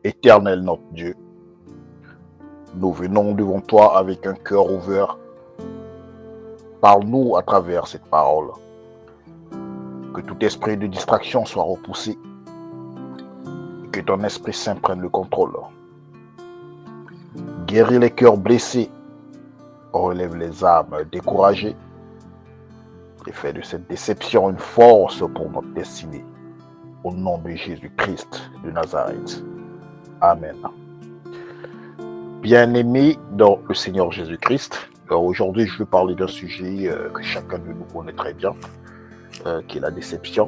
Éternel notre Dieu, nous venons devant toi avec un cœur ouvert. Parle-nous à travers cette parole. Que tout esprit de distraction soit repoussé. Et que ton Esprit Saint prenne le contrôle. Guéris les cœurs blessés. Relève les âmes découragées. Et fais de cette déception une force pour notre destinée. Au nom de Jésus-Christ de Nazareth. Amen. Bien-aimés dans le Seigneur Jésus-Christ, aujourd'hui je vais parler d'un sujet que chacun de nous connaît très bien, qui est la déception.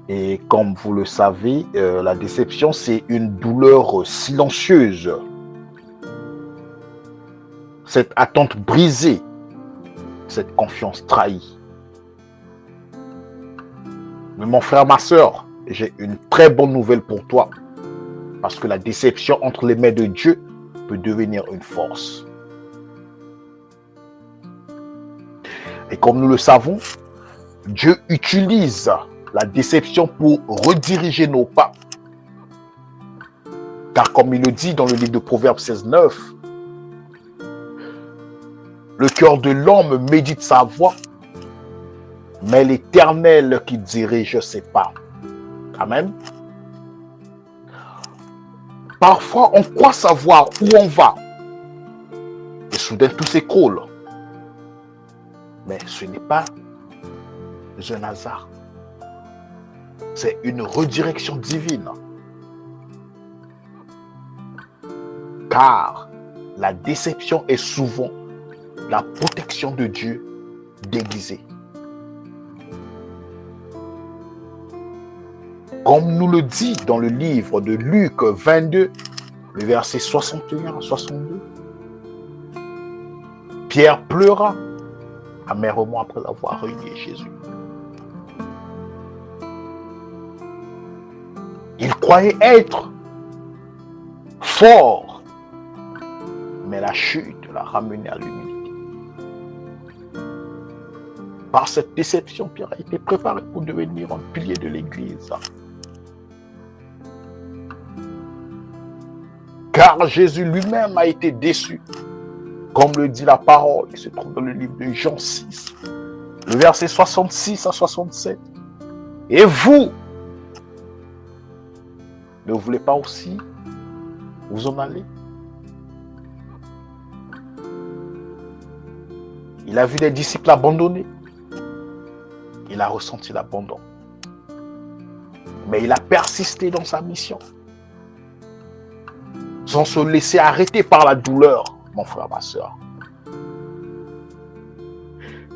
Et comme vous le savez, la déception c'est une douleur silencieuse. Cette attente brisée, cette confiance trahie. Mais mon frère, ma soeur, j'ai une très bonne nouvelle pour toi. Parce que la déception entre les mains de Dieu peut devenir une force. Et comme nous le savons, Dieu utilise la déception pour rediriger nos pas. Car comme il le dit dans le livre de Proverbes 16:9, le cœur de l'homme médite sa voie, mais l'Éternel qui dirige ses pas. Amen. Parfois, on croit savoir où on va. Et soudain, tout s'écroule. Mais ce n'est pas un hasard. C'est une redirection divine. Car la déception est souvent la protection de Dieu déguisée. Comme nous le dit dans le livre de Luc 22, le verset 61 à 62, Pierre pleura amèrement après avoir renié Jésus. Il croyait être fort, mais la chute l'a ramené à l'humilité. Par cette déception, Pierre a été préparé pour devenir un pilier de l'Église. Car Jésus lui-même a été déçu, comme le dit la parole, qui se trouve dans le livre de Jean 6, le verset 66 à 67. Et vous, ne voulez pas aussi vous en aller? Il a vu les disciples abandonnés. Il a ressenti l'abandon. Mais il a persisté dans sa mission. Sans se laisser arrêter par la douleur, mon frère, ma soeur.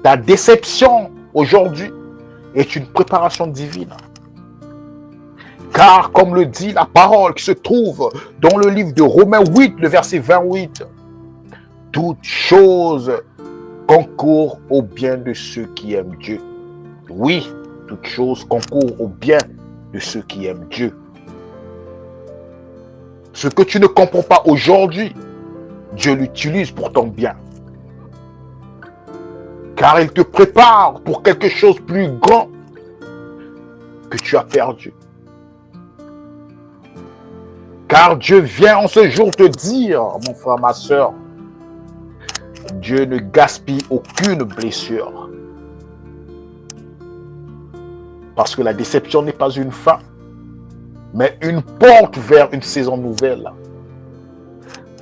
Ta déception aujourd'hui est une préparation divine. Car, comme le dit la parole qui se trouve dans le livre de Romains 8, le verset 28, toute chose concourt au bien de ceux qui aiment Dieu. Oui, toute chose concourt au bien de ceux qui aiment Dieu. Ce que tu ne comprends pas aujourd'hui, Dieu l'utilise pour ton bien. Car il te prépare pour quelque chose de plus grand que tu as perdu. Car Dieu vient en ce jour te dire, mon frère, ma soeur, Dieu ne gaspille aucune blessure. Parce que la déception n'est pas une fin, mais une porte vers une saison nouvelle.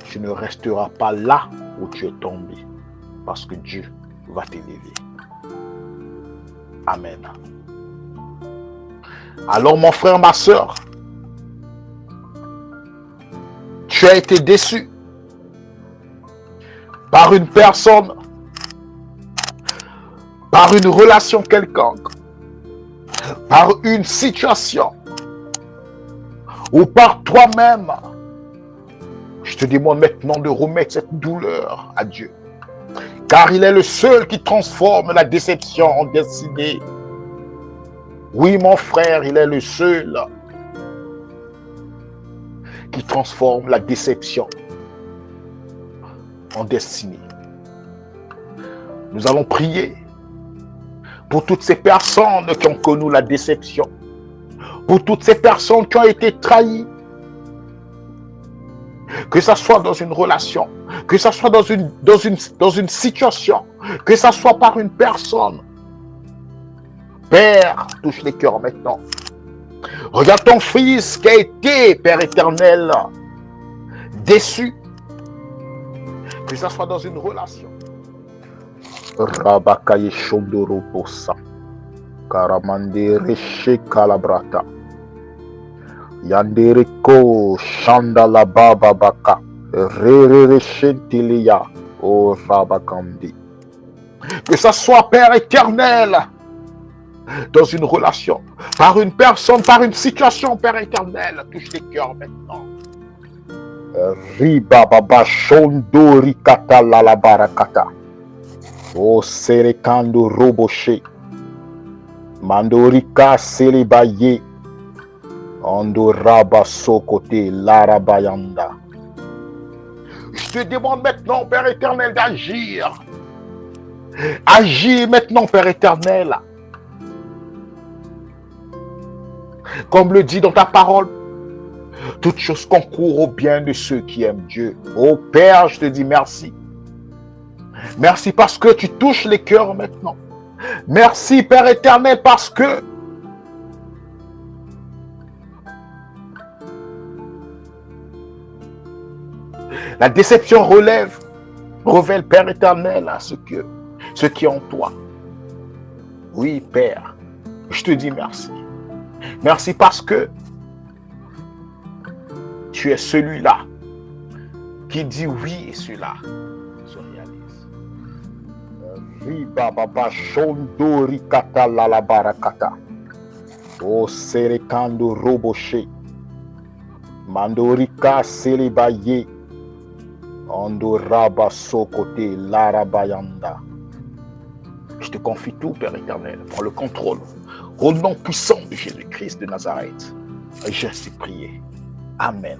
Tu ne resteras pas là où tu es tombé, parce que Dieu va t'élever. Amen. Alors mon frère, ma soeur, tu as été déçu par une personne, par une relation quelconque, par une situation, ou par toi-même. Je te demande maintenant de remettre cette douleur à Dieu. Car il est le seul qui transforme la déception en destinée. Oui, mon frère, il est le seul qui transforme la déception en destinée. Nous allons prier pour toutes ces personnes qui ont connu la déception, pour toutes ces personnes qui ont été trahies. Que ça soit dans une relation, que ça soit dans une situation, que ça soit par une personne. Père, touche les cœurs maintenant. Regarde ton fils qui a été, Père éternel, déçu. Que ça soit dans une relation. Rabakaye Shondoro Bossa. Karamande Reche Kalabrata. Yandereko Shandala Baba Baka. Rere Shentilia. O Rabakandi. Que ça soit, Père éternel, dans une relation, par une personne, par une situation, Père éternel, touche les cœurs maintenant. Riba Baba Shondo Rikata Lalabarakata. O Serekando Roboche. Mandorika Selibaye. Andoraba Sokote Larabayanda. Je te demande maintenant, Père éternel, d'agir. Agis maintenant, Père éternel. Comme le dit dans ta parole, toutes choses concourent au bien de ceux qui aiment Dieu. Oh Père, je te dis merci. Merci parce que tu touches les cœurs maintenant. Merci, Père éternel, parce que la déception révèle, Père éternel, à ce qui est en toi. Oui, Père, je te dis merci. Merci parce que tu es celui-là qui dit oui et celui-là se réalise. Riba baba shondo rikata lalabarakata. O serekando roboche. Mandorika selibaye. Andoraba sokote larabayanda. Je te confie tout, Père éternel. Prends le contrôle. Au nom puissant de Jésus-Christ de Nazareth, j'ai ainsi prié. Amen.